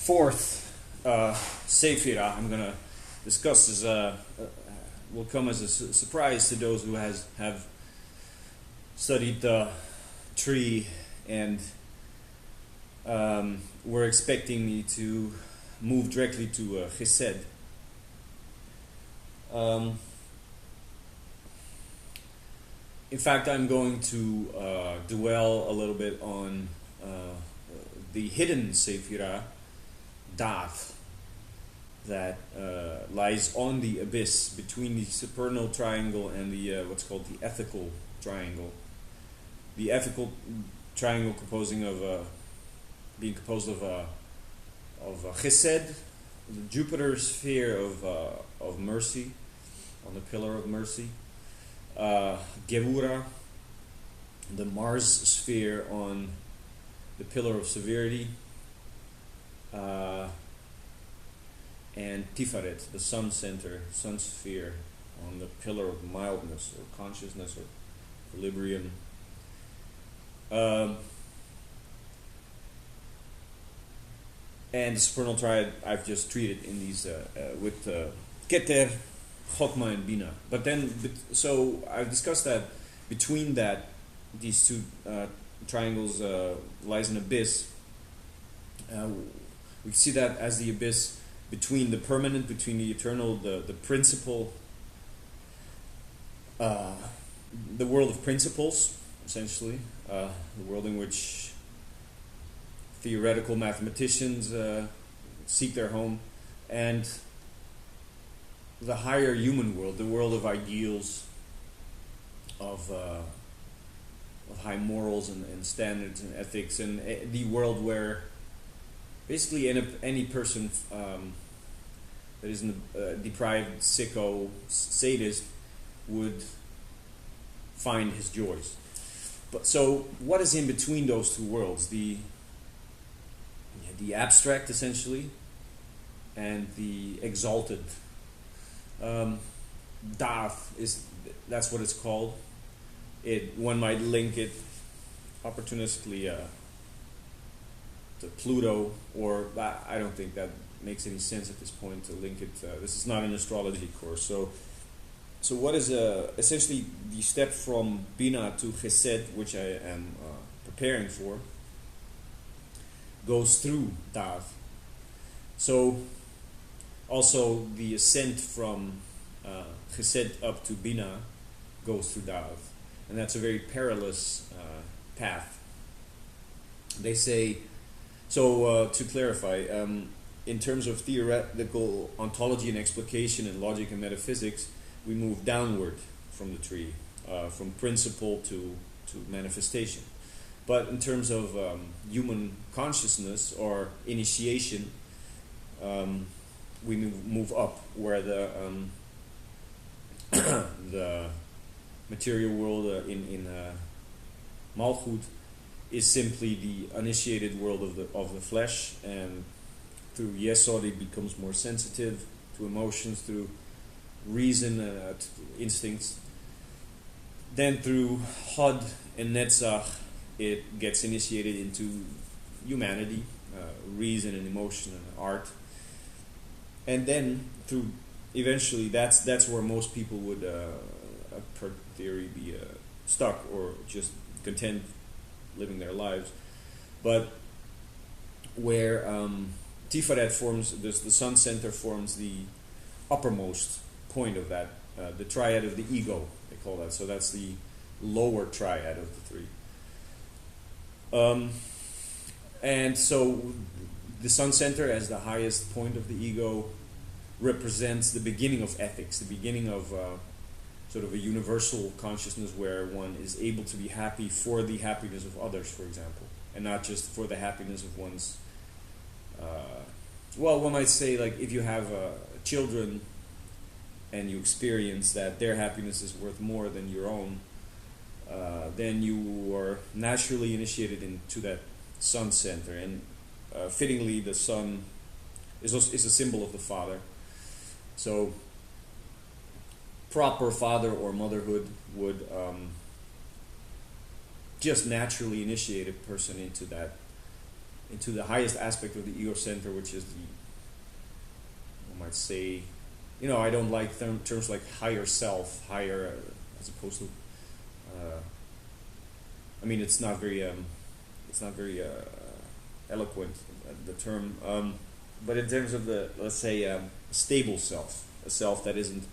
fourth Sephira I'm going to discuss is will come as a surprise to those who have studied the tree and were expecting me to move directly to Chesed. In fact, I'm going to dwell a little bit on the hidden Sephira, Daath, that lies on the abyss between the supernal triangle and the what's called the ethical triangle. The ethical triangle being composed of Chesed, the Jupiter sphere of mercy, on the pillar of mercy, Gevura, the Mars sphere on the pillar of severity, and Tiferet, the sun center, sun sphere, on the pillar of mildness or consciousness or equilibrium. And the supernal triad I've just treated in these with Keter, Chokmah, and Bina. But then, so I've discussed that between these two triangles lies an abyss. We see that as the abyss between the permanent, between the eternal, the principle, the world of principles, essentially, the world in which theoretical mathematicians seek their home, and the higher human world, the world of ideals, of high morals and standards and ethics, and the world where basically any person that isn't a deprived, sicko, sadist would find his joys. But so, what is in between those two worlds? The abstract, essentially, and the exalted. Daath that's what it's called. One might link it opportunistically to Pluto, or I don't think that makes any sense at this point to link it. This is not an astrology course. So what is essentially the step from Bina to Chesed, which I am preparing for, goes through Daath. So also the ascent from Chesed up to Bina goes through Daath, and that's a very perilous path. They say, so to clarify, in terms of theoretical ontology and explication and logic and metaphysics, we move downward from the tree, from principle to manifestation. But in terms of human consciousness or initiation, we move up, where the the material world in Malchut is simply the initiated world of the flesh, and through Yesod it becomes more sensitive to emotions, through reason, to instincts. Then through Hod and Netzach it gets initiated into humanity, reason and emotion and art. And then through, eventually, that's where most people would, per theory, be stuck or just content living their lives. But where Tiferet forms, the sun center forms the uppermost point of that, the triad of the ego, they call that. So that's the lower triad of the three. And so the sun center, as the highest point of the ego, represents the beginning of ethics, the beginning of sort of a universal consciousness where one is able to be happy for the happiness of others, for example, and not just for the happiness of one's... well, one might say, like, if you have children and you experience that their happiness is worth more than your own, then you are naturally initiated into that sun center. And fittingly, the sun is a symbol of the father. So proper father or motherhood would just naturally initiate a person into into the highest aspect of the ego center, which is the, I might say, I don't like terms like higher self, higher, as opposed to, it's not very eloquent, the term, but in terms of the, let's say, stable self, a self that isn't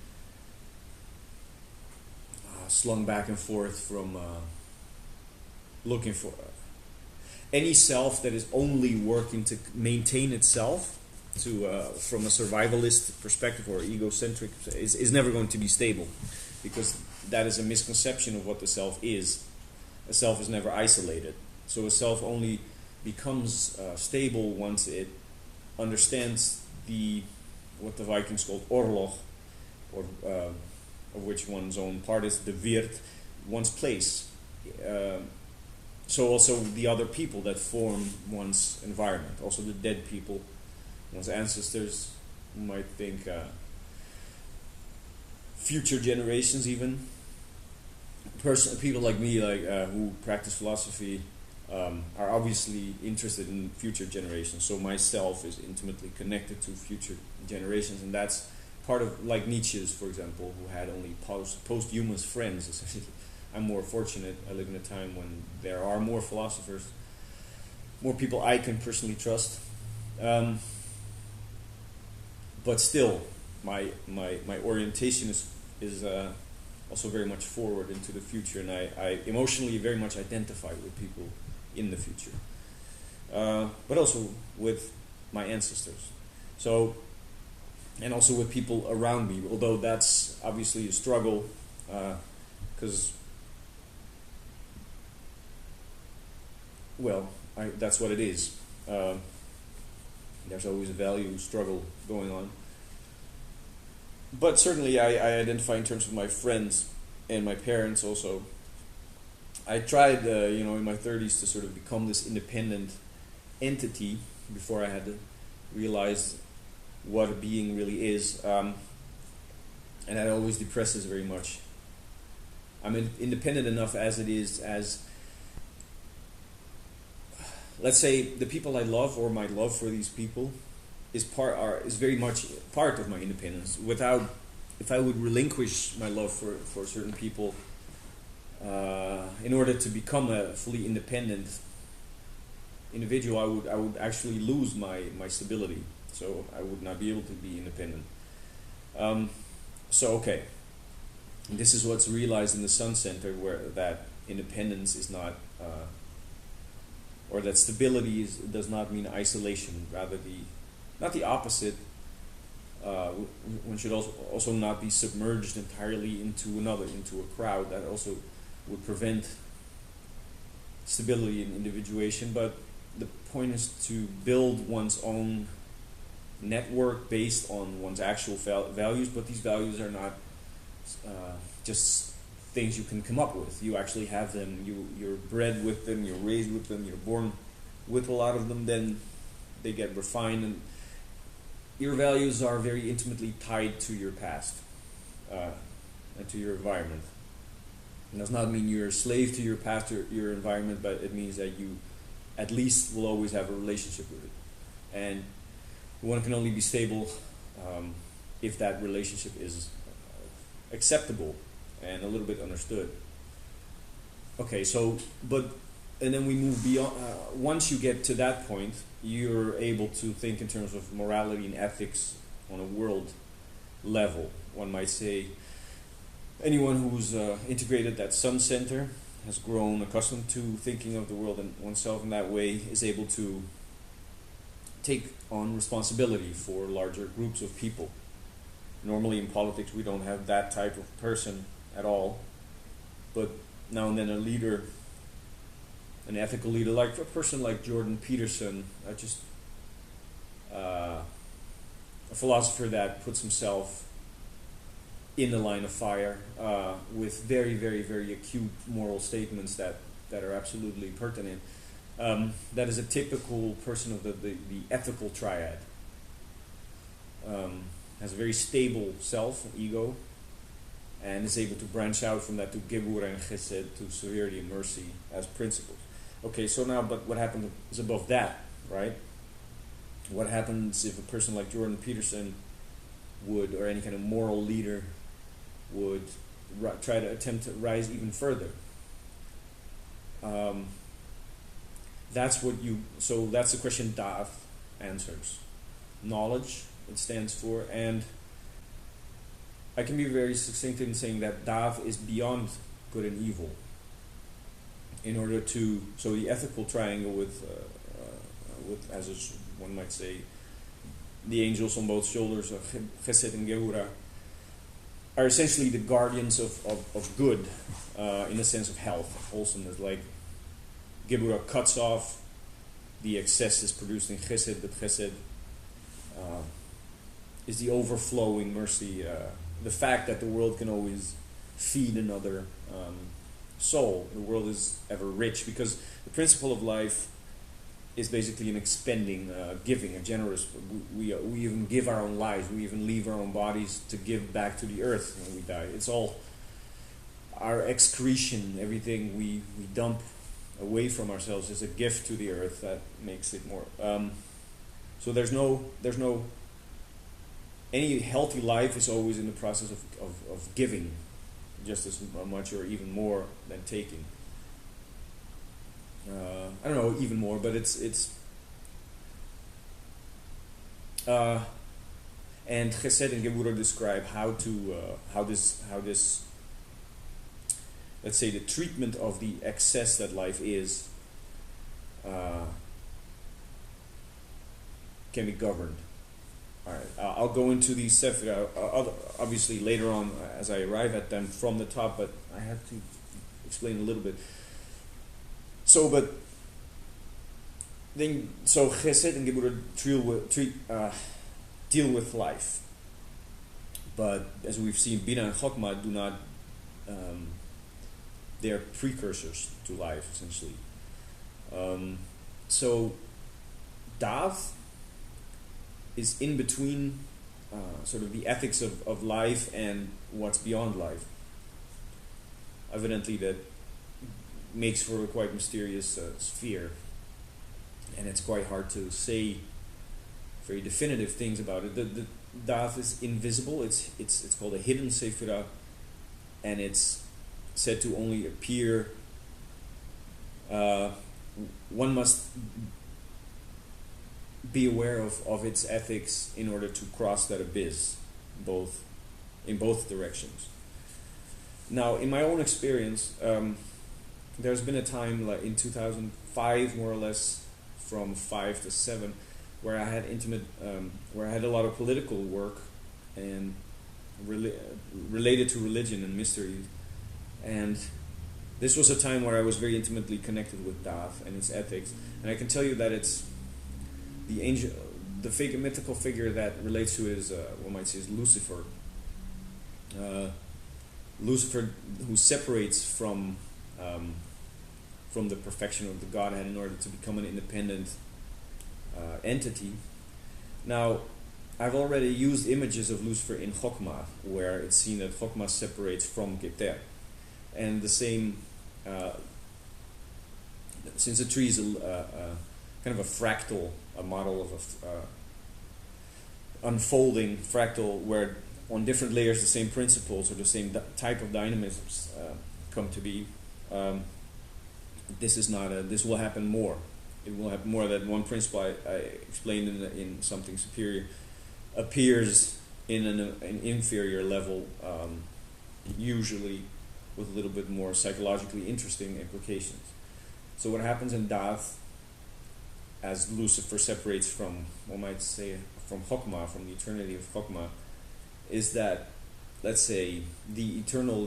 slung back and forth from looking for any self that is only working to maintain itself from a survivalist perspective or egocentric is never going to be stable, because that is a misconception of what the self is. A self is never isolated, so a self only becomes stable once it understands what the Vikings called oorlog, or of which one's own part is the weerd, one's place. So also the other people that form one's environment, also the dead people, one's ancestors, you might think future generations even. People like me, who practice philosophy, are obviously interested in future generations. So myself is intimately connected to future generations, and that's part of, like Nietzsche's, for example, who had only posthumous friends, essentially. I'm more fortunate. I live in a time when there are more philosophers, more people I can personally trust. But still, my orientation is also very much forward into the future, and I emotionally very much identify with people in the future, but also with my ancestors. So, and also with people around me, although that's obviously a struggle, because that's what it is. There's always a value struggle going on. But certainly I identify in terms of my friends and my parents also. I tried, in my 30s to sort of become this independent entity before I had to realize what a being really is. And that always depresses very much. I'm independent enough as it is, as, let's say, the people I love, or my love for these people, is very much part of my independence. If I would relinquish my love for certain people in order to become a fully independent individual, I would actually lose my stability. So I would not be able to be independent. Okay, this is what's realized in the Sun Center, where that independence is not, or that stability does not mean isolation, rather not the opposite. One should also not be submerged entirely into a crowd. That also would prevent stability and individuation. But the point is to build one's own network based on one's actual values, but these values are not just things you can come up with. You actually have them. You're bred with them, you're raised with them, you're born with a lot of them, then they get refined, and your values are very intimately tied to your past and to your environment. It does not mean you're a slave to your past or your environment, but it means that you at least will always have a relationship with it. And one can only be stable if that relationship is acceptable and a little bit understood. Okay, and then we move beyond. Once you get to that point, you're able to think in terms of morality and ethics on a world level. One might say anyone who's integrated that Sun Center, has grown accustomed to thinking of the world and oneself in that way, is able to take on responsibility for larger groups of people. Normally in politics we don't have that type of person at all, but now and then a leader, an ethical leader, like a person like Jordan Peterson, a philosopher that puts himself in the line of fire with very, very, very acute moral statements that are absolutely pertinent. That is a typical person of the ethical triad. Has a very stable self, ego, and is able to branch out from that to Gebur and Chesed, to severity and mercy as principles. Okay, so now, but what happened is above that, right? What happens if a person like Jordan Peterson would, or any kind of moral leader, would try to attempt to rise even further? That's the question Daath answers. Knowledge, it stands for, and I can be very succinct in saying that Daath is beyond good and evil. So the ethical triangle with as one might say, the angels on both shoulders of Chesed and Geura are essentially the guardians of good, in the sense of health, of wholesomeness. Like Geura cuts off the excess is produced in Chesed, but Chesed is the overflowing mercy, the fact that the world can always feed another soul. The world is ever rich because the principle of life is basically an expending, giving, a generous. We even give our own lives. We even leave our own bodies to give back to the earth when we die. It's all our excretion, everything we dump away from ourselves is a gift to the earth that makes it more. So there's no any healthy life is always in the process of giving, just as much or even more than taking. I don't know, even more, but it's and Chesed and Geburah describe how this let's say the treatment of the excess that life is can be governed. All right, I'll go into these Sephira obviously later on as I arrive at them from the top, but I have to explain a little bit. So Chesed and Geburah deal with life, but as we've seen, Bina and Chokmah do not. They are precursors to life, essentially. So Daath is in between, sort of the ethics of life and what's beyond life. Evidently, that makes for a quite mysterious sphere, and it's quite hard to say very definitive things about it. The Daath is invisible. It's called a hidden Sephira, and it's said to only appear. One must be aware of its ethics in order to cross that abyss, in both directions. Now, in my own experience, there's been a time, like in 2005, more or less, from 5 to 7, where I had where I had a lot of political work and related to religion and mystery, and this was a time where I was very intimately connected with Daath and its ethics, and I can tell you that it's the angel, the mythical figure that relates to is one might say is Lucifer. Lucifer, who separates from the perfection of the Godhead in order to become an independent entity. Now, I've already used images of Lucifer in Chokmah, where it's seen that Chokmah separates from Keter. And the same, since a tree is kind of a fractal, a model of unfolding fractal, where on different layers the same principles or the same type of dynamisms come to be. This is not this will happen more. It will happen more that one principle I explained in something superior appears in an inferior level, usually with a little bit more psychologically interesting implications. So what happens in Daath, as Lucifer separates from, one might say, from Chokmah, from the eternity of Chokmah, is that, let's say, the eternal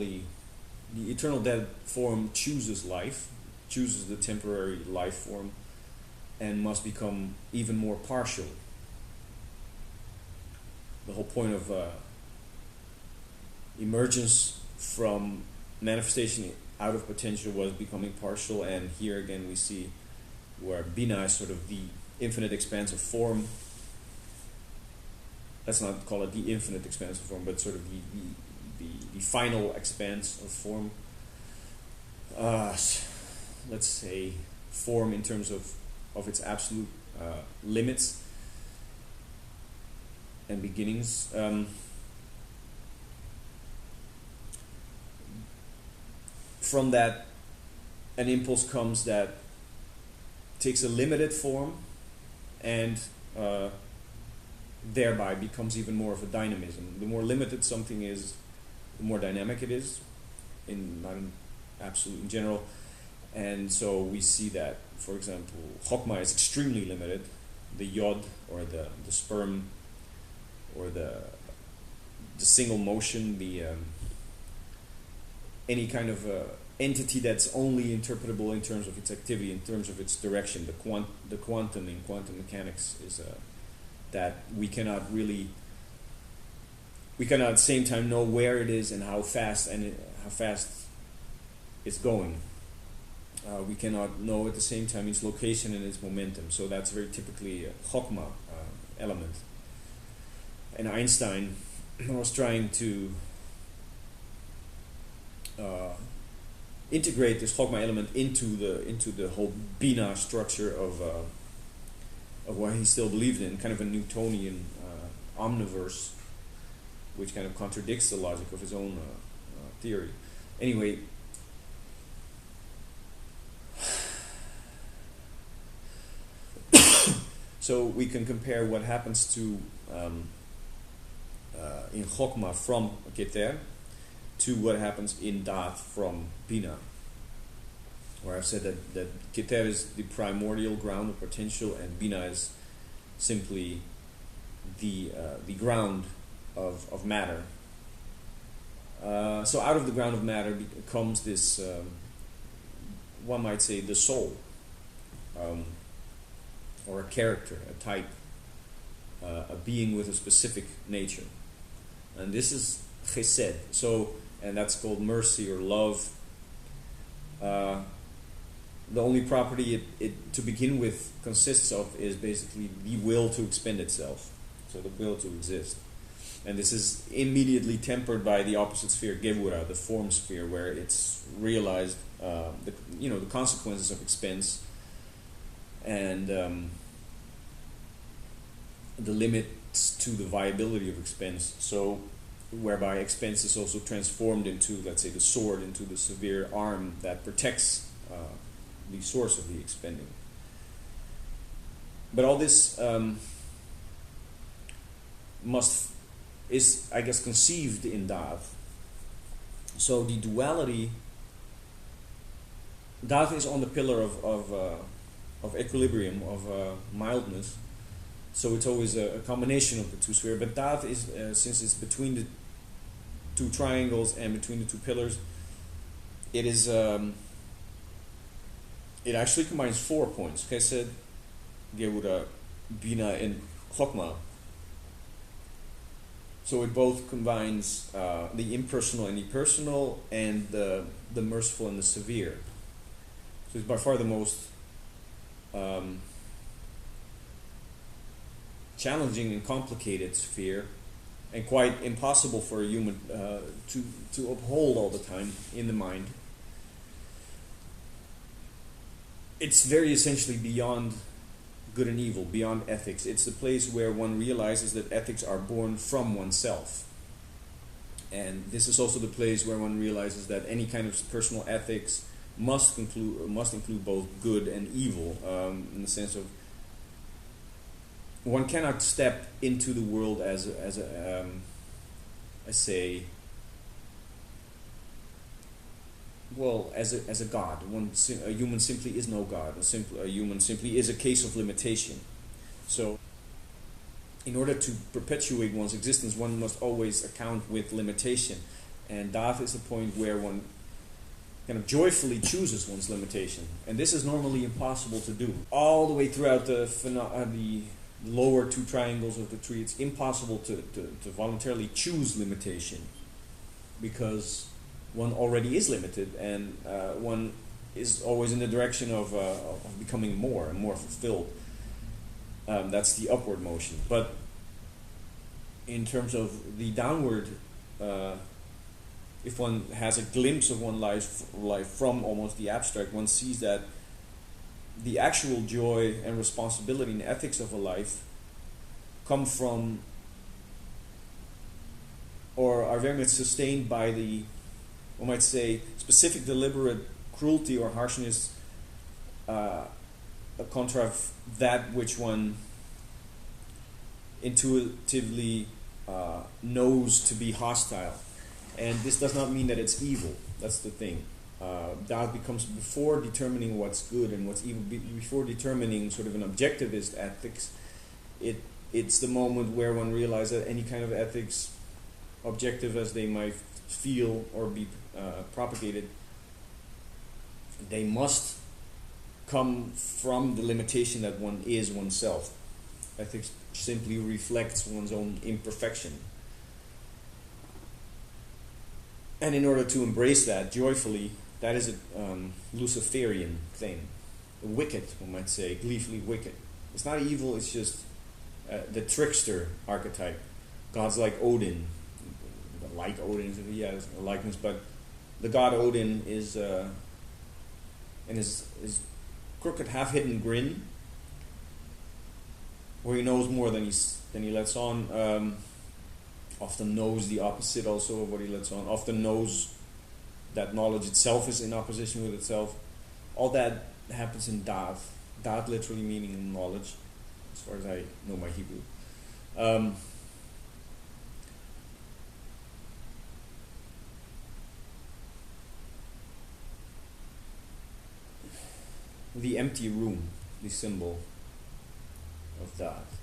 dead form chooses life, chooses the temporary life form, and must become even more partial. The whole point of emergence from manifestation out of potential was becoming partial, and here again we see where Bina is sort of the infinite expanse of form. Let's not call it the infinite expanse of form, but sort of the final expanse of form. Let's say form in terms of its absolute limits and beginnings. From that, an impulse comes that takes a limited form and thereby becomes even more of a dynamism. The more limited something is, the more dynamic it is, not in absolute in general. And so we see that, for example, Chokmah is extremely limited. The Yod, or the sperm, or the single motion, any kind of entity that's only interpretable in terms of its activity, in terms of its direction. The quantum in quantum mechanics is that we cannot at the same time know where it is and how fast it's going. We cannot know at the same time its location and its momentum. So that's very typically a Chokmah element. And Einstein was trying to integrate this Chokmah element into the whole Bina structure of what he still believed in, kind of a Newtonian omniverse, which kind of contradicts the logic of his own theory. Anyway, so we can compare what happens to in Chokmah from Keter to what happens in Daath from Bina, where I've said that Keter is the primordial ground of potential and Bina is simply the ground of matter. So out of the ground of matter comes this, one might say, the soul, or a character, a type, a being with a specific nature. And this is chesed. So, and that's called mercy or love. The only property it to begin with consists of is basically the will to expend itself. So the will to exist. And this is immediately tempered by the opposite sphere, Gevura, the form sphere, where it's realized the consequences of expense and the limits to the viability of expense. So whereby expense is also transformed into, let's say, the sword, into the severe arm that protects the source of the expending. But all this is, I guess, conceived in Daath. So the duality, Daath is on the pillar of equilibrium, of mildness. So it's always a combination of the two spheres. But Daath is, since it's between the two triangles and between the two pillars, it is it actually combines 4 points: Chesed, Gevura, Bina, and Chokmah. So it both combines the impersonal and the personal, and the merciful and the severe. So it's by far the most challenging and complicated sphere, and quite impossible for a human to uphold all the time in the mind. It's very essentially beyond good and evil, beyond ethics. It's the place where one realizes that ethics are born from oneself. And this is also the place where one realizes that any kind of personal ethics must include both good and evil, in the sense of one cannot step into the world as a god. A human simply is no god. A human simply is a case of limitation. So, in order to perpetuate one's existence, one must always account with limitation. And Daath is the point where one kind of joyfully chooses one's limitation. And this is normally impossible to do. All the way throughout the lower two triangles of the tree, it's impossible to voluntarily choose limitation, because one already is limited, and one is always in the direction of becoming more and more fulfilled. That's the upward motion. But in terms of the downward, if one has a glimpse of one's life from almost the abstract, one sees that the actual joy and responsibility and ethics of a life come from, or are very much sustained by the, one might say, specific deliberate cruelty or harshness contra that which one intuitively knows to be hostile. And this does not mean that it's evil. That's the thing. Daath becomes, before determining what's good and what's evil, before determining sort of an objectivist ethics, it's the moment where one realizes that any kind of ethics, objective as they might feel or be propagated, they must come from the limitation that one is oneself. Ethics simply reflects one's own imperfection. And in order to embrace that joyfully, that is a Luciferian thing. Wicked, one might say, gleefully wicked. It's not evil, it's just the trickster archetype. Gods like Odin, like Odin, yeah, there's a likeness, but the god Odin is, and his crooked, half-hidden grin, where he knows more than he lets on, often knows the opposite also of what he lets on, often knows that knowledge itself is in opposition with itself. All that happens in Daath. Daath literally meaning knowledge, as far as I know my Hebrew. The empty room, the symbol of Daath.